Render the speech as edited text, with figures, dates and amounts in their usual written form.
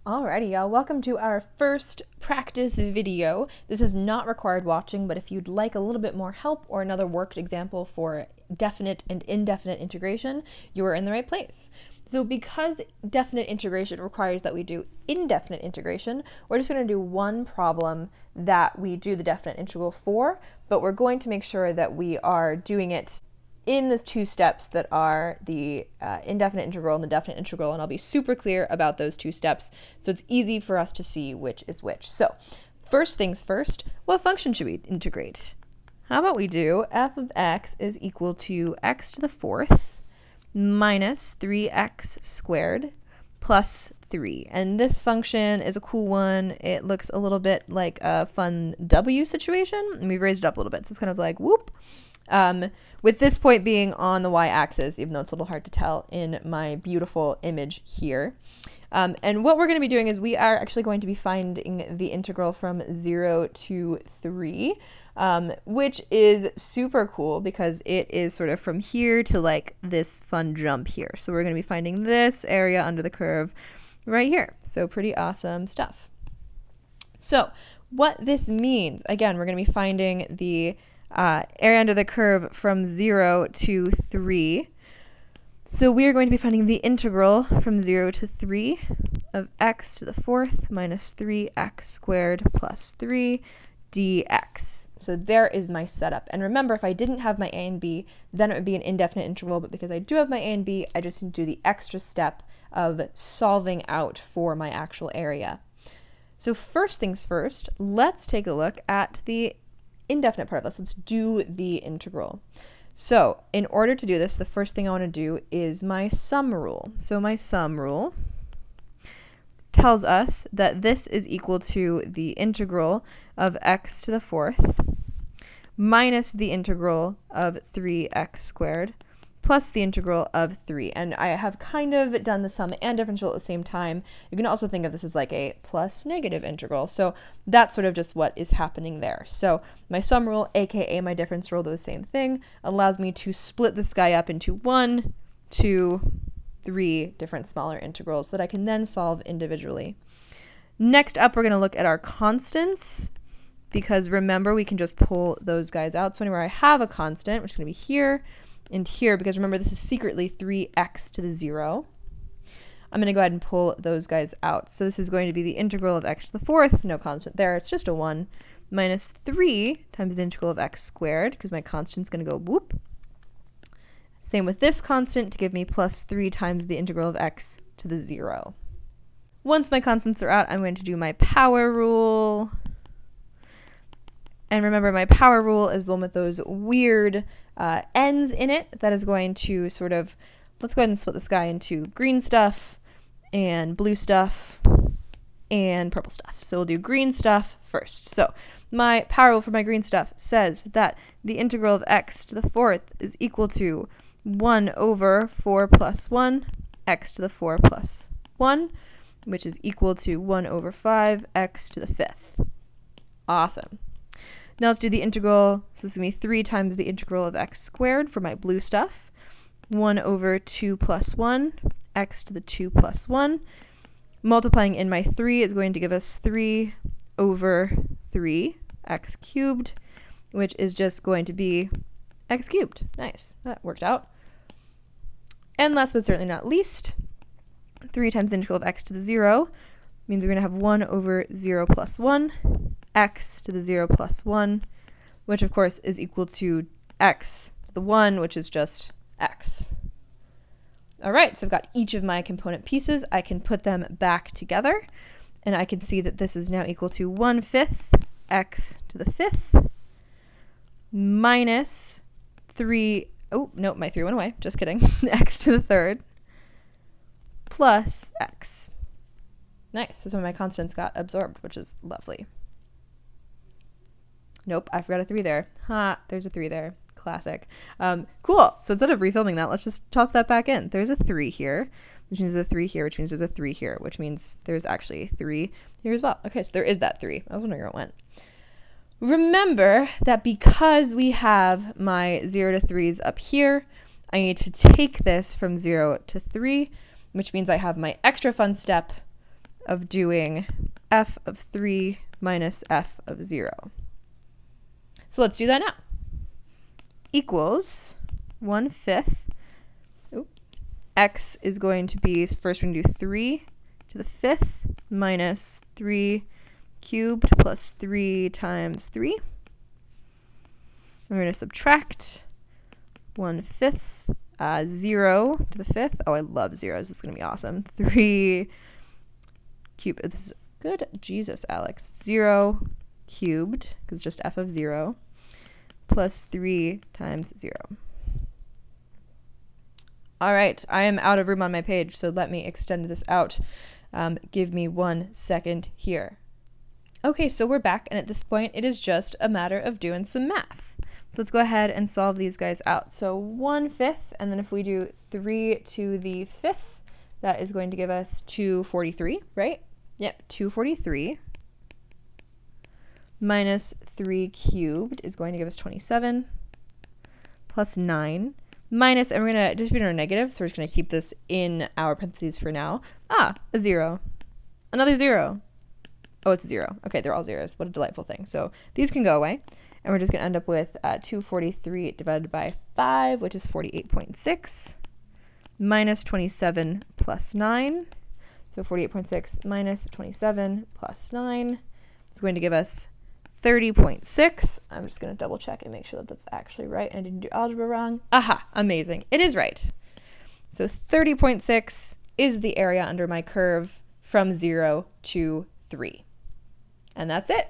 Alrighty, y'all. Welcome to our first practice video. This is not required watching, but if you'd like a little bit more help or another worked example for definite and indefinite integration, you are in the right place. So because definite integration requires that we do indefinite integration, we're just going to do one problem that we do the definite integral for, but we're going to make sure that we are doing it in the two steps that are the indefinite integral and the definite integral, and I'll be super clear about those two steps so it's easy for us to see which is which. So first things first, what function should we integrate? How about we do f of x is equal to x to the fourth minus 3x squared plus 3. And this function is a cool one. It looks a little bit like a fun w situation, and we've raised it up a little bit, so it's kind of like whoop. With this point being on the y-axis, even though it's a little hard to tell in my beautiful image here. And what we're going to be doing is we are actually going to be finding the integral from 0 to 3, which is super cool because it is sort of from here to like this fun jump here. So we're going to be finding this area under the curve right here. So pretty awesome stuff. So what this means, again, we're going to be finding the area under the curve from 0 to 3. So we are going to be finding the integral from 0 to 3 of x to the fourth minus 3x squared plus 3 dx. So there is my setup. And remember, if I didn't have my a and b, then it would be an indefinite integral, but because I do have my a and b, I just need to do the extra step of solving out for my actual area. So first things first, let's take a look at the indefinite part of this. Let's do the integral. So in order to do this, the first thing I want to do is my sum rule. So my sum rule tells us that this is equal to the integral of x to the fourth minus the integral of 3x squared plus the integral of 3. And I have kind of done the sum and differential at the same time. You can also think of this as like a plus negative integral. So that's sort of just what is happening there. So my sum rule, aka my difference rule, do the same thing, allows me to split this guy up into 1, 2, 3 different smaller integrals that I can then solve individually. Next up, we're going to look at our constants, because remember, we can just pull those guys out. So anywhere I have a constant, which is going to be here, and here, because remember this is secretly 3x to the 0. I'm going to go ahead and pull those guys out. So this is going to be the integral of x to the fourth, no constant there, it's just a 1, minus 3 times the integral of x squared, because my constant's going to go whoop. Same with this constant to give me plus 3 times the integral of x to the 0. Once my constants are out, I'm going to do my power rule. And remember, my power rule is the one with those weird ends in it that is going to sort of, let's go ahead and split this guy into green stuff and blue stuff and purple stuff. So we'll do green stuff first. So my power rule for my green stuff says that the integral of x to the fourth is equal to 1 over 4 plus 1, x to the 4 plus 1, which is equal to 1 over 5, x to the fifth. Awesome. Now let's do the integral. So this is going to be 3 times the integral of x squared for my blue stuff. 1 over 2 plus 1, x to the 2 plus 1. Multiplying in my 3 is going to give us 3 over 3, x cubed, which is just going to be x cubed. Nice, that worked out. And last but certainly not least, 3 times the integral of x to the 0 means we're going to have 1 over 0 plus 1, x to the 0 plus 1, which of course is equal to x to the 1, which is just x. All right, so I've got each of my component pieces. I can put them back together, and I can see that this is now equal to 1/5 x to the fifth minus 3, oh, no, my 3 went away, just kidding, x to the third plus x. Nice, so some of my constants got absorbed, which is lovely. Nope, I forgot a 3 there. There's a 3 there. Classic. Cool. So instead of refilming that, let's just toss that back in. There's a 3 here, which means there's a 3 here, which means there's a 3 here, which means there's actually 3 here as well. Okay, so there is that 3. I was wondering where it went. Remember that because we have my 0 to 3s up here, I need to take this from 0 to 3, which means I have my extra fun step of doing f of 3 minus f of 0. So let's do that now. Equals 1/5. X is going to be, first we're going to do 3 to the 5th minus 3 cubed plus 3 times 3. We're going to subtract 1/5, 0 to the 5th. Oh, I love zeros. This is going to be awesome. 3 cubed. This is good. Jesus, Alex. 0 cubed, because it's just f of 0, plus 3 times 0. All right, I am out of room on my page, so let me extend this out. Give me 1 second here. Okay, so we're back, and at this point, it is just a matter of doing some math. So let's go ahead and solve these guys out. So 1/5, and then if we do 3 to the 5th, that is going to give us 243, right? Yep, 243 minus 3 cubed is going to give us 27 plus 9 minus, and we're going to distribute our negative, so we're just going to keep this in our parentheses for now. A 0. Another 0. Oh, it's 0. Okay, they're all zeros. What a delightful thing. So these can go away, and we're just going to end up with 243 divided by 5, which is 48.6, minus 27 plus 9. So 48.6 minus 27 plus 9 is going to give us 30.6. I'm just going to double check and make sure that that's actually right and I didn't do algebra wrong. Aha, amazing. It is right. So 30.6 is the area under my curve from 0 to 3. And that's it.